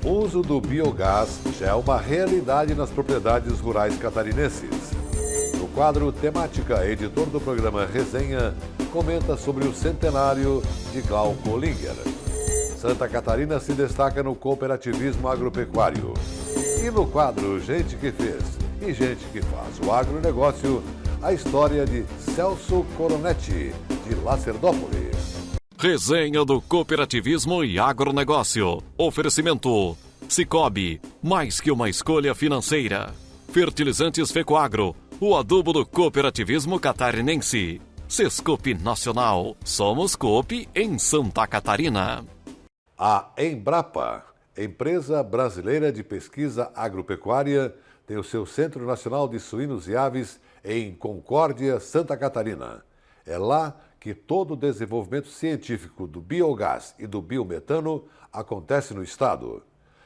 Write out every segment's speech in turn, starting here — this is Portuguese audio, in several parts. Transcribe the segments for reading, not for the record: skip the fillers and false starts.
O uso do biogás já é uma realidade nas propriedades rurais catarinenses. No quadro Temática, editor do programa Resenha comenta sobre o centenário de Glauco Olinger. Santa Catarina se destaca no cooperativismo agropecuário. E no quadro Gente que Fez e Gente que Faz o Agronegócio, a história de Celso Coronetti, de Lacerdópolis. Resenha do cooperativismo e agronegócio. Oferecimento Sicoob, mais que uma escolha financeira. Fertilizantes Fecoagro, o adubo do cooperativismo catarinense. Sescope Nacional, somos Coop em Santa Catarina. A Embrapa, empresa brasileira de pesquisa agropecuária, tem o seu Centro Nacional de Suínos e Aves em Concórdia, Santa Catarina. É lá que todo o desenvolvimento científico do biogás e do biometano acontece no estado.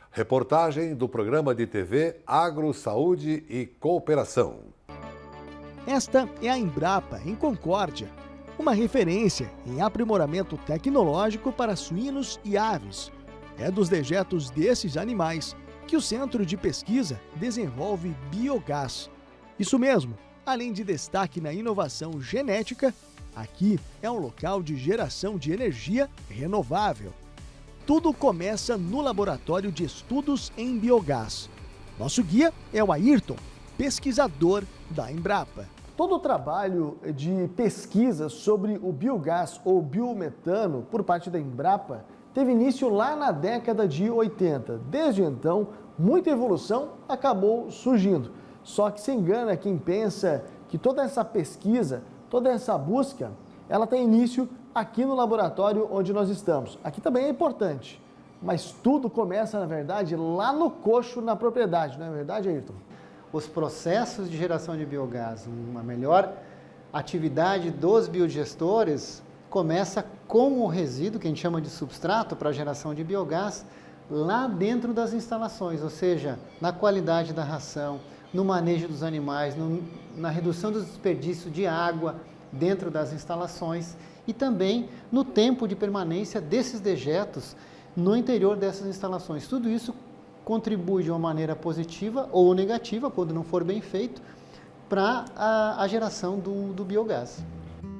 Reportagem do programa de TV Agro, Saúde e Cooperação. Esta é a Embrapa, em Concórdia, uma referência em aprimoramento tecnológico para suínos e aves. É dos dejetos desses animais que o Centro de Pesquisa desenvolve biogás. Isso mesmo, além de destaque na inovação genética, aqui é um local de geração de energia renovável. Tudo começa no Laboratório de Estudos em Biogás. Nosso guia é o Ayrton, pesquisador da Embrapa. Todo o trabalho de pesquisa sobre o biogás ou biometano por parte da Embrapa teve início lá na década de 80. Desde então, muita evolução acabou surgindo. Só que se engana quem pensa que toda essa pesquisa, toda essa busca, ela tem início aqui no laboratório onde nós estamos. Aqui também é importante, mas tudo começa, na verdade, lá no coxo, na propriedade, não é verdade, Ayrton? Os processos de geração de biogás, uma melhor atividade dos biodigestores, começa com o resíduo, que a gente chama de substrato para a geração de biogás, lá dentro das instalações, ou seja, na qualidade da ração, no manejo dos animais, na redução do desperdício de água dentro das instalações e também no tempo de permanência desses dejetos no interior dessas instalações. Tudo isso contribui de uma maneira positiva ou negativa, quando não for bem feito, para a geração do biogás.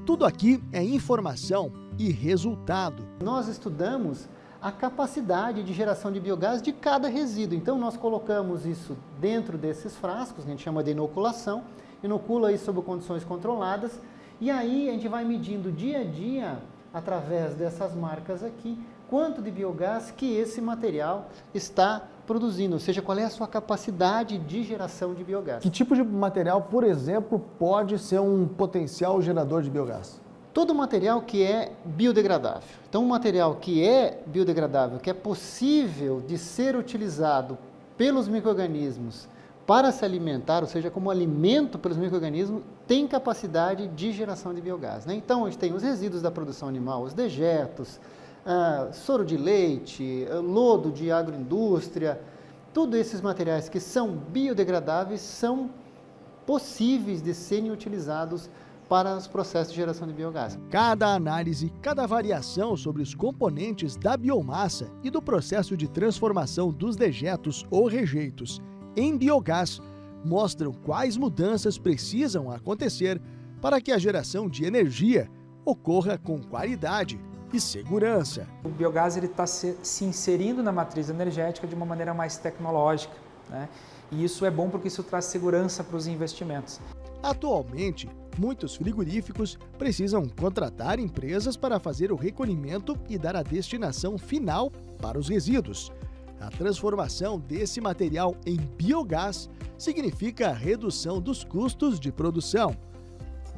Tudo aqui é informação e resultado. Nós estudamos a capacidade de geração de biogás de cada resíduo. Então, nós colocamos isso dentro desses frascos, que a gente chama de inoculação, inocula isso sob condições controladas, e aí a gente vai medindo dia a dia, através dessas marcas aqui, quanto de biogás que esse material está produzindo, ou seja, qual é a sua capacidade de geração de biogás. Que tipo de material, por exemplo, pode ser um potencial gerador de biogás? Todo material que é biodegradável. Então, um material que é biodegradável, que é possível de ser utilizado pelos micro-organismos para se alimentar, ou seja, como alimento pelos micro-organismos, tem capacidade de geração de biogás, né? Então, a gente tem os resíduos da produção animal, os dejetos, soro de leite, lodo de agroindústria, todos esses materiais que são biodegradáveis são possíveis de serem utilizados para os processos de geração de biogás. Cada análise, cada variação sobre os componentes da biomassa e do processo de transformação dos dejetos ou rejeitos em biogás mostram quais mudanças precisam acontecer para que a geração de energia ocorra com qualidade e segurança. O biogás está se inserindo na matriz energética de uma maneira mais tecnológica, né? E isso é bom porque isso traz segurança para os investimentos. Atualmente, muitos frigoríficos precisam contratar empresas para fazer o recolhimento e dar a destinação final para os resíduos. A transformação desse material em biogás significa a redução dos custos de produção.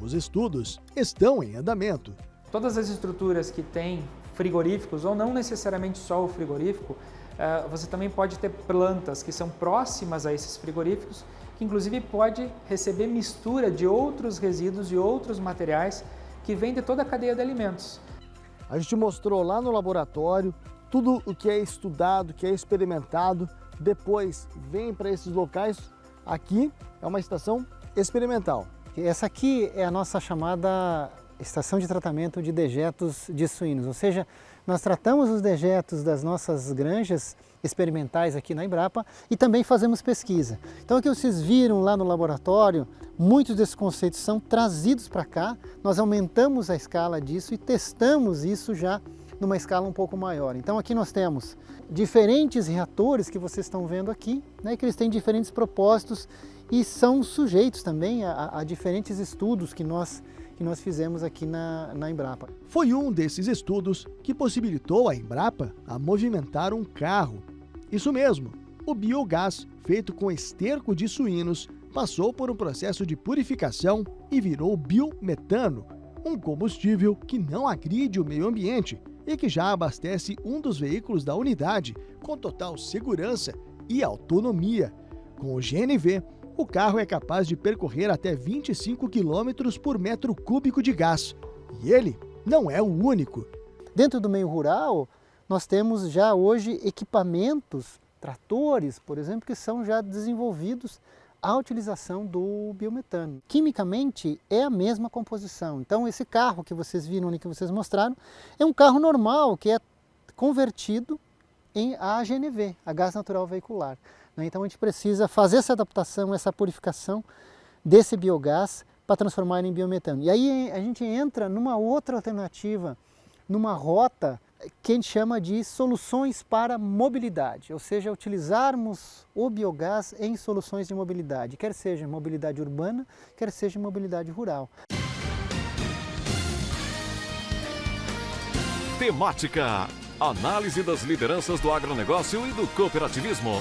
Os estudos estão em andamento. Todas as estruturas que têm frigoríficos, ou não necessariamente só o frigorífico, você também pode ter plantas que são próximas a esses frigoríficos, que inclusive pode receber mistura de outros resíduos e outros materiais que vêm de toda a cadeia de alimentos. A gente mostrou lá no laboratório tudo o que é estudado, que é experimentado, depois vem para esses locais. Aqui é uma estação experimental. Essa aqui é a nossa chamada estação de tratamento de dejetos de suínos, ou seja, nós tratamos os dejetos das nossas granjas experimentais aqui na Embrapa e também fazemos pesquisa. Então, o que vocês viram lá no laboratório, muitos desses conceitos são trazidos para cá, nós aumentamos a escala disso e testamos isso já numa escala um pouco maior. Então, aqui nós temos diferentes reatores que vocês estão vendo aqui, né, que eles têm diferentes propósitos e são sujeitos também a diferentes estudos que nós fizemos aqui na Embrapa. Foi um desses estudos que possibilitou à Embrapa a movimentar um carro. Isso mesmo, o biogás feito com esterco de suínos passou por um processo de purificação e virou biometano, um combustível que não agride o meio ambiente e que já abastece um dos veículos da unidade com total segurança e autonomia. Com o GNV, o carro é capaz de percorrer até 25 km por metro cúbico de gás. E ele não é o único. Dentro do meio rural, nós temos já hoje equipamentos, tratores, por exemplo, que são já desenvolvidos à utilização do biometano. Quimicamente é a mesma composição. Então esse carro que vocês viram ali, que vocês mostraram, é um carro normal que é convertido em AGNV, a gás natural veicular. Então a gente precisa fazer essa adaptação, essa purificação desse biogás para transformar ele em biometano. E aí a gente entra numa outra alternativa, numa rota que a gente chama de soluções para mobilidade, ou seja, utilizarmos o biogás em soluções de mobilidade, quer seja mobilidade urbana, quer seja mobilidade rural. Temática: análise das lideranças do agronegócio e do cooperativismo.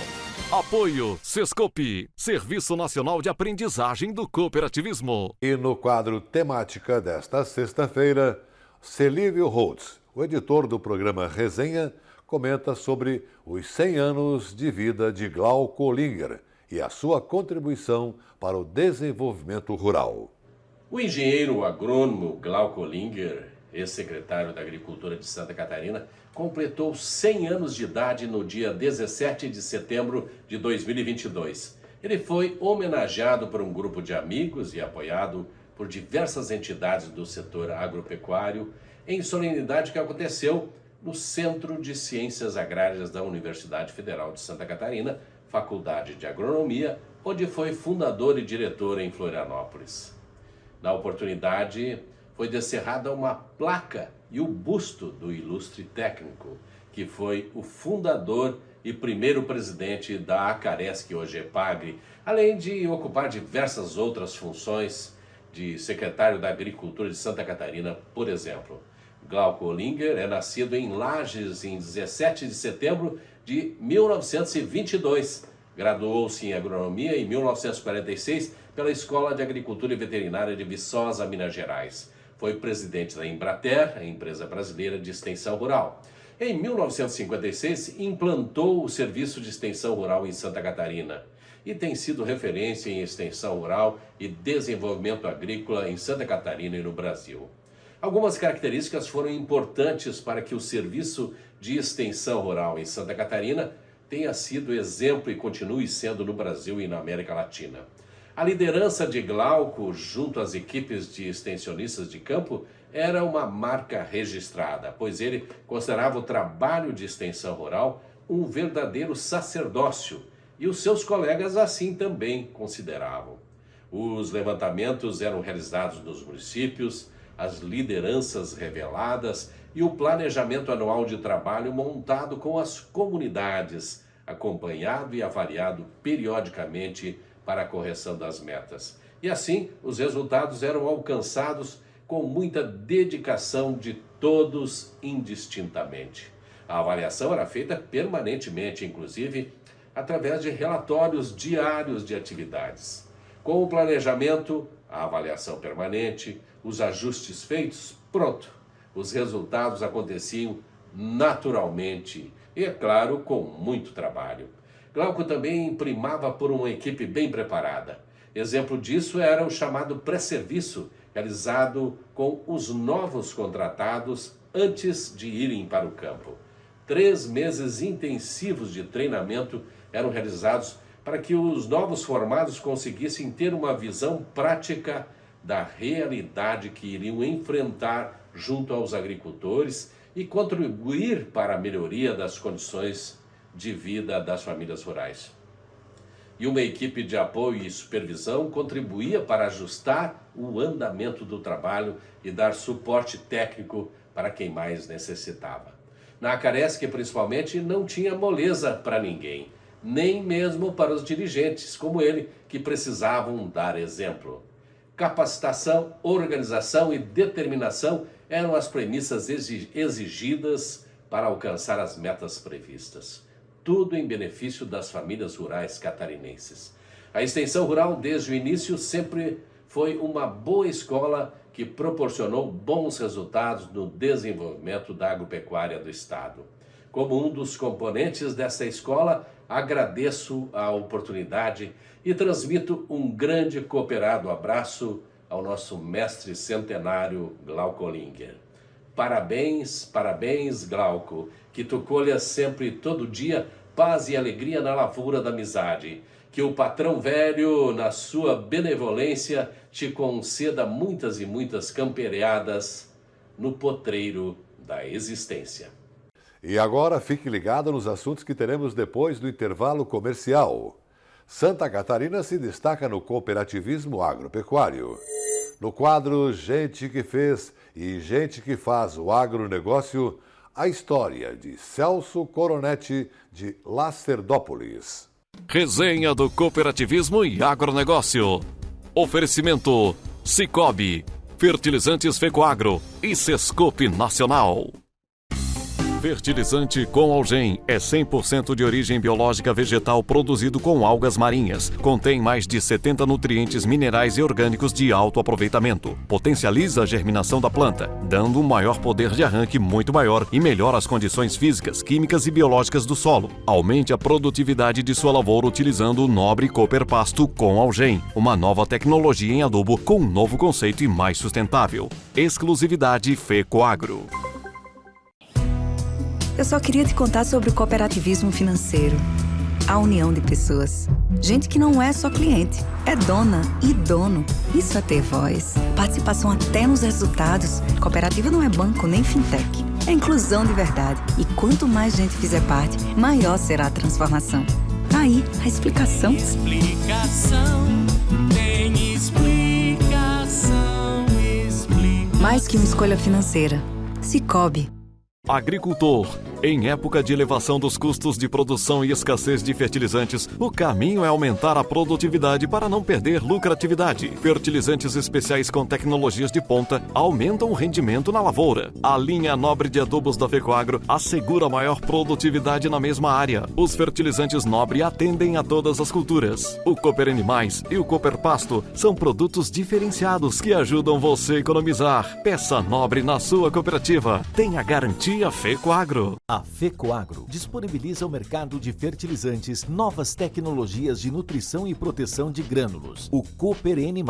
Apoio Sescope, Serviço Nacional de Aprendizagem do Cooperativismo. E no quadro Temática desta sexta-feira, Celívio Holtz, o editor do programa Resenha, comenta sobre os 100 anos de vida de Glauco Olinger e a sua contribuição para o desenvolvimento rural. O engenheiro agrônomo Glauco Olinger, ex-secretário da Agricultura de Santa Catarina, completou 100 anos de idade no dia 17 de setembro de 2022. Ele foi homenageado por um grupo de amigos e apoiado por diversas entidades do setor agropecuário em solenidade que aconteceu no Centro de Ciências Agrárias da Universidade Federal de Santa Catarina, Faculdade de Agronomia, onde foi fundador e diretor em Florianópolis. Na oportunidade, foi descerrada uma placa e o busto do ilustre técnico, que foi o fundador e primeiro presidente da Acaresc, que hoje é Epagre, além de ocupar diversas outras funções de secretário da Agricultura de Santa Catarina, por exemplo. Glauco Olinger é nascido em Lages em 17 de setembro de 1922. Graduou-se em agronomia em 1946 pela Escola de Agricultura e Veterinária de Viçosa, Minas Gerais. Foi presidente da Embrater, a empresa brasileira de extensão rural. Em 1956, implantou o Serviço de Extensão Rural em Santa Catarina e tem sido referência em extensão rural e desenvolvimento agrícola em Santa Catarina e no Brasil. Algumas características foram importantes para que o Serviço de Extensão Rural em Santa Catarina tenha sido exemplo e continue sendo no Brasil e na América Latina. A liderança de Glauco, junto às equipes de extensionistas de campo, era uma marca registrada, pois ele considerava o trabalho de extensão rural um verdadeiro sacerdócio, e os seus colegas assim também consideravam. Os levantamentos eram realizados nos municípios, as lideranças reveladas e o planejamento anual de trabalho montado com as comunidades, acompanhado e avaliado periodicamente para a correção das metas. E assim, os resultados eram alcançados com muita dedicação de todos indistintamente. A avaliação era feita permanentemente, inclusive através de relatórios diários de atividades. Com o planejamento, a avaliação permanente, os ajustes feitos, pronto. Os resultados aconteciam naturalmente e, é claro, com muito trabalho. Glauco também primava por uma equipe bem preparada. Exemplo disso era o chamado pré-serviço, realizado com os novos contratados antes de irem para o campo. 3 meses intensivos de treinamento eram realizados para que os novos formados conseguissem ter uma visão prática da realidade que iriam enfrentar junto aos agricultores e contribuir para a melhoria das condições de vida das famílias rurais. E uma equipe de apoio e supervisão contribuía para ajustar o andamento do trabalho e dar suporte técnico para quem mais necessitava. Na Acaresc, principalmente, não tinha moleza para ninguém, nem mesmo para os dirigentes, como ele, que precisavam dar exemplo. Capacitação, organização e determinação eram as premissas exigidas para alcançar as metas previstas. Tudo em benefício das famílias rurais catarinenses. A extensão rural, desde o início, sempre foi uma boa escola que proporcionou bons resultados no desenvolvimento da agropecuária do Estado. Como um dos componentes dessa escola, agradeço a oportunidade e transmito um grande cooperado abraço ao nosso mestre centenário Glauco Linger. Parabéns, parabéns, Glauco, que tu colhas sempre todo dia paz e alegria na lavoura da amizade. Que o patrão velho, na sua benevolência, te conceda muitas e muitas campereadas no potreiro da existência. E agora fique ligado nos assuntos que teremos depois do intervalo comercial. Santa Catarina se destaca no cooperativismo agropecuário. No quadro Gente que Fez e Gente que Faz o Agronegócio, a história de Celso Coronetti de Lacerdópolis. Resenha do cooperativismo e agronegócio. Oferecimento Cicobi, Fertilizantes Fecoagro e Sescope Nacional. Fertilizante com Algem é 100% de origem biológica vegetal produzido com algas marinhas. Contém mais de 70 nutrientes minerais e orgânicos de alto aproveitamento. Potencializa a germinação da planta, dando um maior poder de arranque muito maior e melhora as condições físicas, químicas e biológicas do solo. Aumente a produtividade de sua lavoura utilizando o nobre Cooper Pasto com Algem, uma nova tecnologia em adubo com um novo conceito e mais sustentável. Exclusividade Fecoagro. Eu só queria te contar sobre o cooperativismo financeiro. A união de pessoas. Gente que não é só cliente, é dona e dono. Isso é ter voz. Participação até nos resultados. Cooperativa não é banco nem fintech. É inclusão de verdade. E quanto mais gente fizer parte, maior será a transformação. Aí, a explicação. Tem explicação. Mais que uma escolha financeira. Cicobi. Agricultor. Em época de elevação dos custos de produção e escassez de fertilizantes, o caminho é aumentar a produtividade para não perder lucratividade. Fertilizantes especiais com tecnologias de ponta aumentam o rendimento na lavoura. A linha nobre de adubos da Fecoagro assegura maior produtividade na mesma área. Os fertilizantes nobre atendem a todas as culturas. O Cooper Animais e o Cooper Pasto são produtos diferenciados que ajudam você a economizar. Peça nobre na sua cooperativa. Tenha garantia Fecoagro. A Fecoagro disponibiliza ao mercado de fertilizantes novas tecnologias de nutrição e proteção de grânulos. O Cooper N+,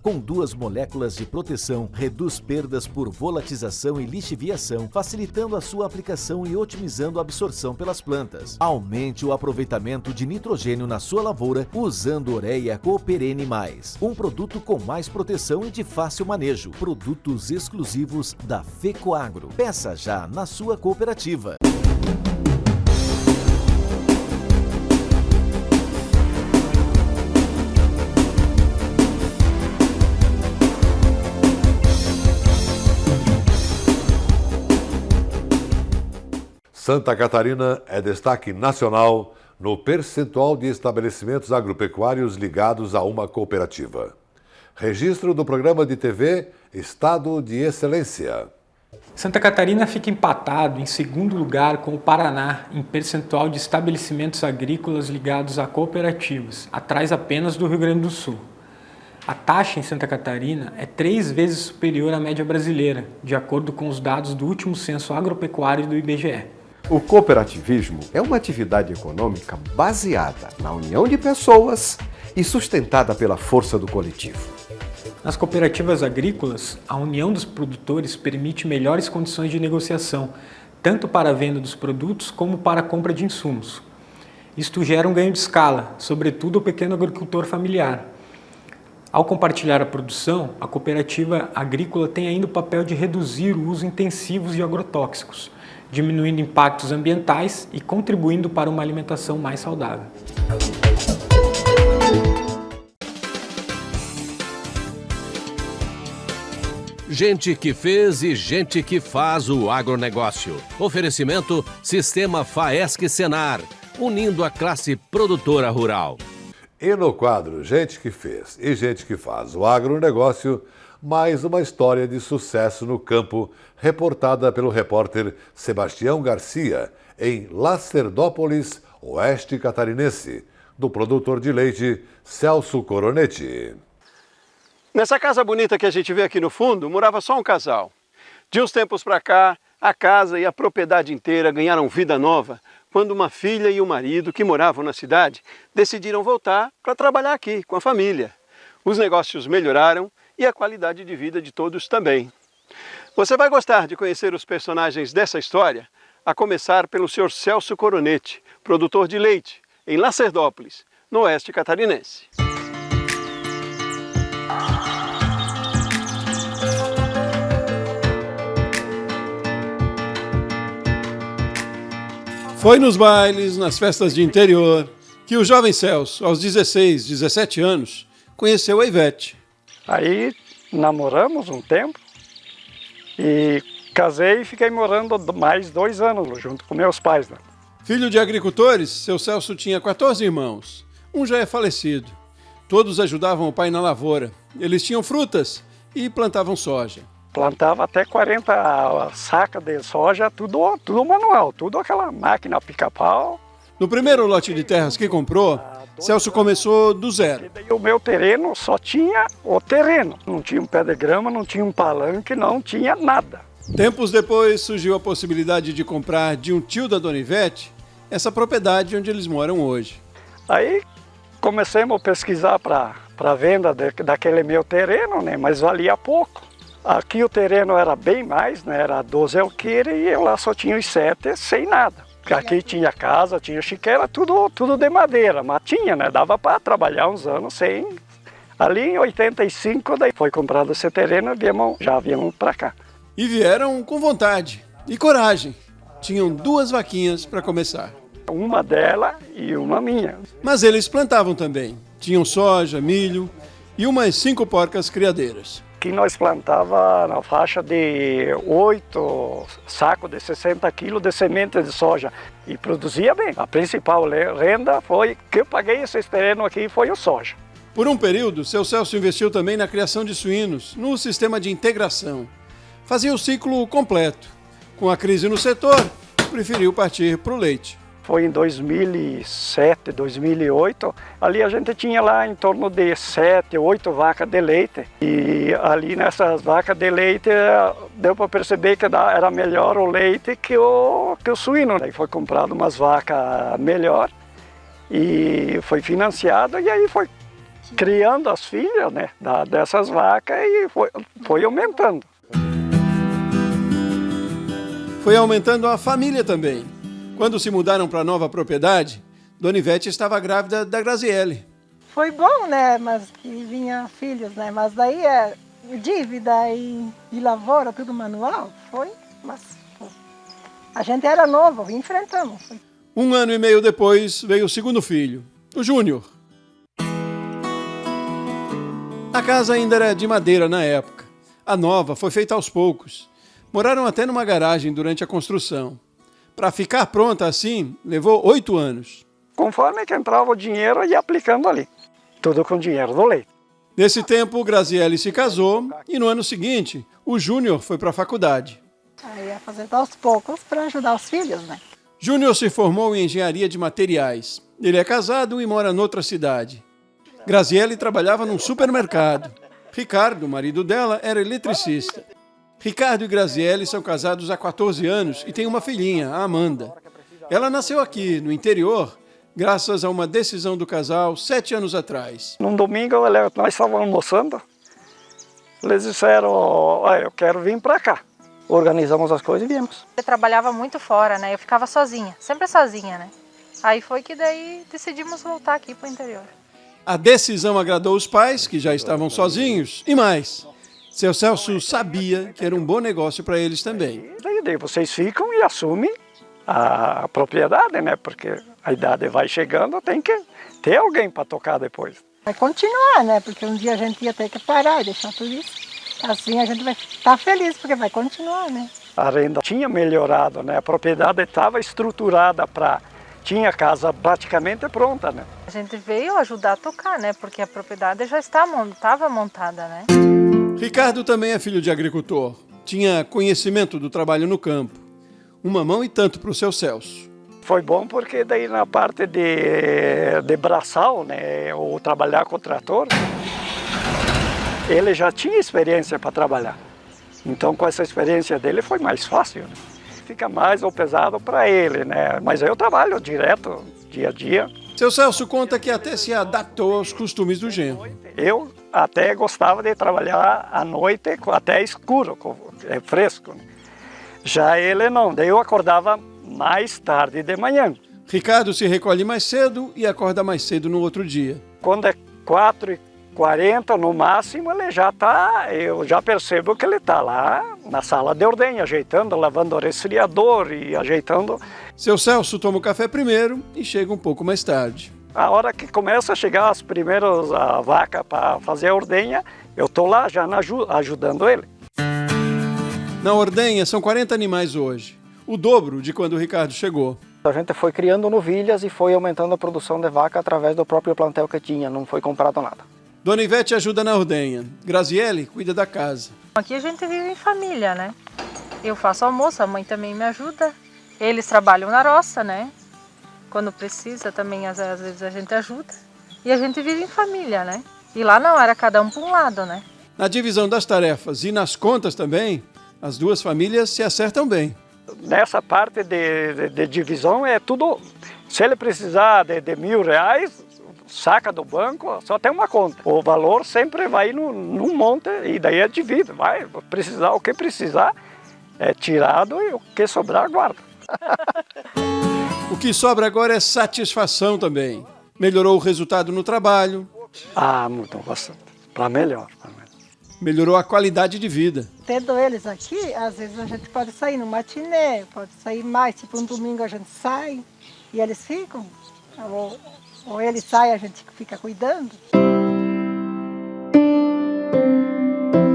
com 2 moléculas de proteção, reduz perdas por volatização e lixiviação, facilitando a sua aplicação e otimizando a absorção pelas plantas. Aumente o aproveitamento de nitrogênio na sua lavoura usando Ureia Cooper N+, um produto com mais proteção e de fácil manejo. Produtos exclusivos da Fecoagro. Peça já na sua cooperativa. Santa Catarina é destaque nacional no percentual de estabelecimentos agropecuários ligados a uma cooperativa. Registro do programa de TV Estado de Excelência. Santa Catarina fica empatado em segundo lugar com o Paraná em percentual de estabelecimentos agrícolas ligados a cooperativas, atrás apenas do Rio Grande do Sul. A taxa em Santa Catarina é 3 vezes superior à média brasileira, de acordo com os dados do último censo agropecuário do IBGE. O cooperativismo é uma atividade econômica baseada na união de pessoas e sustentada pela força do coletivo. Nas cooperativas agrícolas, a união dos produtores permite melhores condições de negociação, tanto para a venda dos produtos como para a compra de insumos. Isto gera um ganho de escala, sobretudo ao pequeno agricultor familiar. Ao compartilhar a produção, a cooperativa agrícola tem ainda o papel de reduzir o uso intensivo de agrotóxicos, diminuindo impactos ambientais e contribuindo para uma alimentação mais saudável. Gente que fez e gente que faz o agronegócio. Oferecimento Sistema Faesc Senar, unindo a classe produtora rural. E no quadro Gente que fez e gente que faz o agronegócio, mais uma história de sucesso no campo, reportada pelo repórter Sebastião Garcia, em Lacerdópolis, oeste catarinense, do produtor de leite Celso Coronetti. Nessa casa bonita que a gente vê aqui no fundo, morava só um casal. De uns tempos para cá, a casa e a propriedade inteira ganharam vida nova, quando uma filha e o marido, que moravam na cidade, decidiram voltar para trabalhar aqui, com a família. Os negócios melhoraram e a qualidade de vida de todos também. Você vai gostar de conhecer os personagens dessa história, a começar pelo Sr. Celso Coronetti, produtor de leite, em Lacerdópolis, no oeste catarinense. Foi nos bailes, nas festas de interior, que o jovem Celso, aos 16, 17 anos, conheceu a Ivete. Aí namoramos um tempo e casei e fiquei morando mais 2 anos junto com meus pais. Né? Filho de agricultores, seu Celso tinha 14 irmãos. Um já é falecido. Todos ajudavam o pai na lavoura. Eles tinham frutas e plantavam soja. Plantava até 40 sacas de soja, tudo manual, tudo aquela máquina pica-pau. No primeiro lote de terras que comprou, Celso começou do zero. E o meu terreno só tinha o terreno. Não tinha um pé de grama, não tinha um palanque, não tinha nada. Tempos depois surgiu a possibilidade de comprar de um tio da Dona Ivete essa propriedade onde eles moram hoje. Aí comecemos a pesquisar para venda daquele meu terreno, né? Mas valia pouco. Aqui o terreno era bem mais, né? Era 12 alqueires e eu lá só tinha os 7 sem nada. Aqui tinha casa, tinha chiqueira, tudo de madeira, mas tinha, né? Dava para trabalhar uns anos sem. Ali em 85, daí foi comprado esse terreno e já viemos para cá. E vieram com vontade e coragem. Tinham 2 vaquinhas para começar. Uma dela e uma minha. Mas eles plantavam também. Tinham soja, milho e umas 5 porcas criadeiras. Aqui nós plantava na faixa de 8 sacos de 60 quilos de semente de soja e produzia bem. A principal renda foi que eu paguei esse terreno aqui foi o soja. Por um período, seu Celso investiu também na criação de suínos, no sistema de integração. Fazia o ciclo completo. Com a crise no setor, preferiu partir para o leite. Foi em 2007, 2008, ali a gente tinha lá em torno de 7, 8 vacas de leite. E ali nessas vacas de leite deu para perceber que era melhor o leite que o suíno. Aí foi comprado umas vacas melhor e foi financiado e aí foi criando as filhas, né, dessas vacas e foi aumentando. Foi aumentando a família também. Quando se mudaram para a nova propriedade, Dona Ivete estava grávida da Graziele. Foi bom, né? Mas que vinha filhos, né? Mas daí dívida e lavoura, tudo manual, foi. Mas a gente era novo, enfrentamos. 1 ano e meio depois veio o segundo filho, o Júnior. A casa ainda era de madeira na época. A nova foi feita aos poucos. Moraram até numa garagem durante a construção. Para ficar pronta assim, levou 8 anos. Conforme que entrava o dinheiro, ia aplicando ali. Tudo com dinheiro do leite. Nesse tempo, Graziele se casou e no ano seguinte, o Júnior foi para a faculdade. Aí ia fazer aos poucos para ajudar os filhos, né? Júnior se formou em engenharia de materiais. Ele é casado e mora noutra cidade. Graziele trabalhava num supermercado. Ricardo, o marido dela, era eletricista. Ricardo e Graziele são casados há 14 anos e têm uma filhinha, a Amanda. Ela nasceu aqui, no interior, graças a uma decisão do casal 7 anos atrás. Num domingo, nós estávamos almoçando. Eles disseram, eu quero vir para cá. Organizamos as coisas e viemos. Eu trabalhava muito fora, né? Eu ficava sozinha, sempre sozinha, né? Aí foi que daí decidimos voltar aqui para o interior. A decisão agradou os pais, que já estavam sozinhos, e mais. Seu Celso sabia que era um bom negócio para eles também. Daí vocês ficam e assumem a propriedade, né? Porque a idade vai chegando, tem que ter alguém para tocar depois. Vai continuar, né? Porque um dia a gente ia ter que parar e deixar tudo isso. Assim a gente vai estar feliz, porque vai continuar, né? A renda tinha melhorado, né? A propriedade estava estruturada para... Tinha a casa praticamente pronta, né? A gente veio ajudar a tocar, né? Porque a propriedade já estava montada, né? Ricardo também é filho de agricultor. Tinha conhecimento do trabalho no campo. Uma mão e tanto para o seu Celso. Foi bom porque daí na parte de braçal, né? Ou trabalhar com o trator, ele já tinha experiência para trabalhar. Então com essa experiência dele foi mais fácil, né? Fica mais ou pesado para ele, né? Mas eu trabalho direto, dia a dia. Seu Celso conta que até se adaptou aos costumes do genro. Eu até gostava de trabalhar à noite até escuro, é fresco, né? Já ele não, daí eu acordava mais tarde de manhã. Ricardo se recolhe mais cedo e acorda mais cedo no outro dia. Quando é 4h40 no máximo, ele já está, eu já percebo que ele está lá na sala de ordenha, ajeitando, lavando o resfriador e ajeitando. Seu Celso toma o café primeiro e chega um pouco mais tarde. A hora que começa a chegar as primeiras vacas para fazer a ordenha, eu estou lá já ajudando ele. Na ordenha são 40 animais hoje, o dobro de quando o Ricardo chegou. A gente foi criando novilhas e foi aumentando a produção de vaca através do próprio plantel que tinha, não foi comprado nada. Dona Ivete ajuda na ordenha, Graziele cuida da casa. Aqui a gente vive em família, né? Eu faço almoço, a mãe também me ajuda. Eles trabalham na roça, né? Quando precisa também, às vezes a gente ajuda. E a gente vive em família, né? E lá não, era cada um para um lado, né? Na divisão das tarefas e nas contas também, as duas famílias se acertam bem. Nessa parte de divisão é tudo... Se ele precisar de R$1.000, saca do banco, só tem uma conta. O valor sempre vai num monte e daí é dividido. Vai precisar, o que precisar é tirado e o que sobrar guarda. O que sobra agora é satisfação também. Melhorou o resultado no trabalho. Mudou bastante. Para melhor. Melhorou a qualidade de vida. Tendo eles aqui, às vezes a gente pode sair no matinê, pode sair mais, tipo um domingo a gente sai e eles ficam. Ou ele sai e a gente fica cuidando.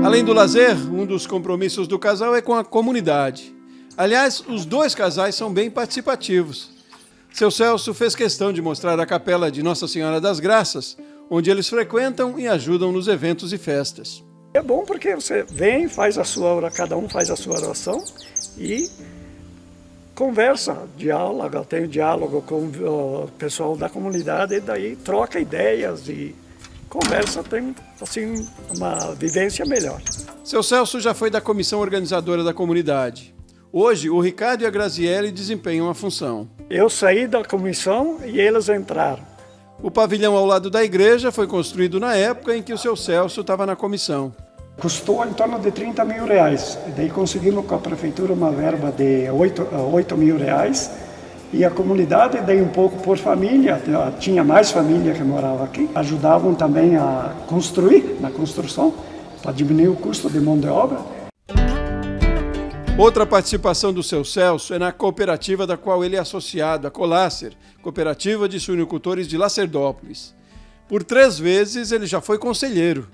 Além do lazer, um dos compromissos do casal é com a comunidade. Aliás, os dois casais são bem participativos. Seu Celso fez questão de mostrar a capela de Nossa Senhora das Graças, onde eles frequentam e ajudam nos eventos e festas. É bom porque você vem, faz a sua oração, cada um faz a sua oração e conversa, diálogo, tem diálogo com o pessoal da comunidade e daí troca ideias e conversa, tem assim uma vivência melhor. Seu Celso já foi da comissão organizadora da comunidade. Hoje, o Ricardo e a Graziele desempenham a função. Eu saí da comissão e eles entraram. O pavilhão ao lado da igreja foi construído na época em que o seu Celso estava na comissão. Custou em torno de R$30.000. Daí conseguimos com a prefeitura uma verba de R$8.000 e a comunidade, daí um pouco por família, tinha mais família que morava aqui, ajudavam também a construir, na construção, para diminuir o custo de mão de obra. Outra participação do seu Celso é na cooperativa da qual ele é associado, a Colácer, Cooperativa de Suinocultores de Lacerdópolis. Por 3 vezes ele já foi conselheiro.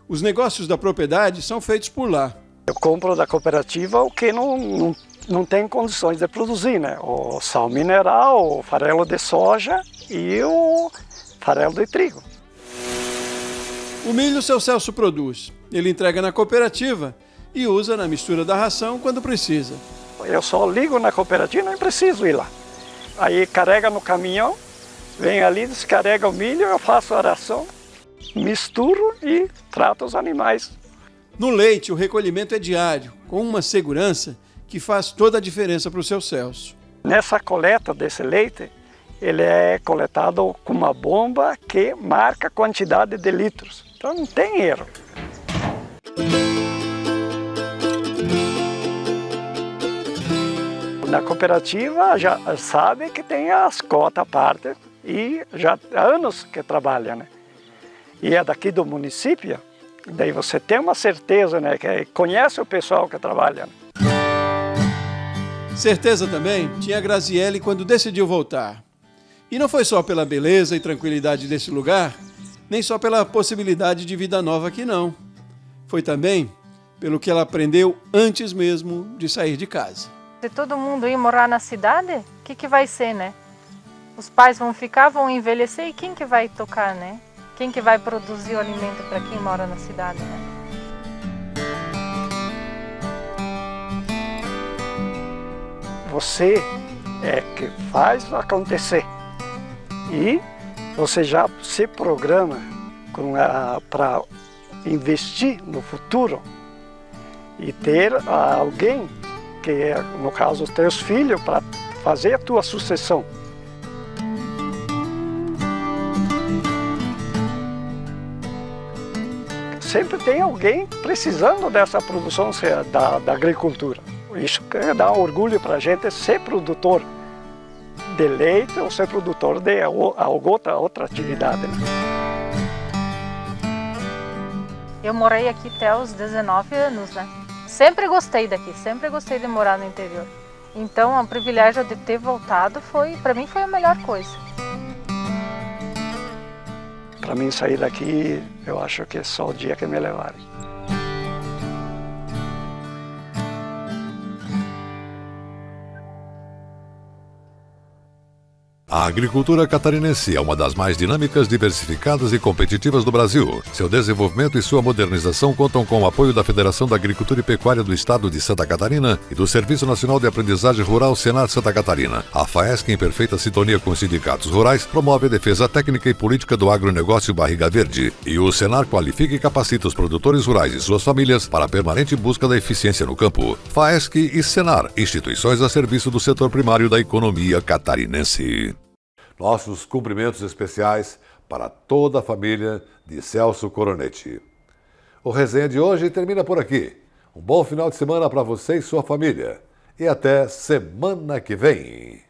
Os negócios da propriedade são feitos por lá. Eu compro da cooperativa o que não tem condições de produzir, né? O sal mineral, o farelo de soja e o farelo de trigo. O milho o seu Celso produz. Ele entrega na cooperativa e usa na mistura da ração quando precisa. Eu só ligo na cooperativa, não preciso ir lá. Aí carrega no caminhão, vem ali, descarrega o milho, eu faço a ração, misturo e trato os animais. No leite, o recolhimento é diário, com uma segurança que faz toda a diferença para o seu Celso. Nessa coleta desse leite, ele é coletado com uma bomba que marca a quantidade de litros. Então não tem erro. Na cooperativa já sabe que tem as cotas à parte e já há anos que trabalha, né? e é daqui do município, daí você tem uma certeza, né, que conhece o pessoal que trabalha. Certeza também tinha a Graziele quando decidiu voltar. E não foi só pela beleza e tranquilidade desse lugar, nem só pela possibilidade de vida nova aqui não. Foi também pelo que ela aprendeu antes mesmo de sair de casa. Se todo mundo ir morar na cidade, o que vai ser, né? Os pais vão ficar, vão envelhecer e quem que vai tocar, né? Quem que vai produzir o alimento para quem mora na cidade, né? Você é que faz acontecer e você já se programa para investir no futuro e ter alguém, que é, no caso, os teus filhos, para fazer a tua sucessão. Sempre tem alguém precisando dessa produção da agricultura. Isso dá orgulho para a gente ser produtor de leite ou ser produtor de outra atividade. Eu morei aqui até os 19 anos, né? Sempre gostei daqui, sempre gostei de morar no interior. Então, o privilégio de ter voltado para mim foi a melhor coisa. Para mim sair daqui, eu acho que é só o dia que me levarem. A agricultura catarinense é uma das mais dinâmicas, diversificadas e competitivas do Brasil. Seu desenvolvimento e sua modernização contam com o apoio da Federação da Agricultura e Pecuária do Estado de Santa Catarina e do Serviço Nacional de Aprendizagem Rural Senar Santa Catarina. A FAESC, em perfeita sintonia com os sindicatos rurais, promove a defesa técnica e política do agronegócio Barriga Verde. E o Senar qualifica e capacita os produtores rurais e suas famílias para a permanente busca da eficiência no campo. FAESC e Senar, instituições a serviço do setor primário da economia catarinense. Nossos cumprimentos especiais para toda a família de Celso Coronetti. O Resenha de hoje termina por aqui. Um bom final de semana para você e sua família. E até semana que vem.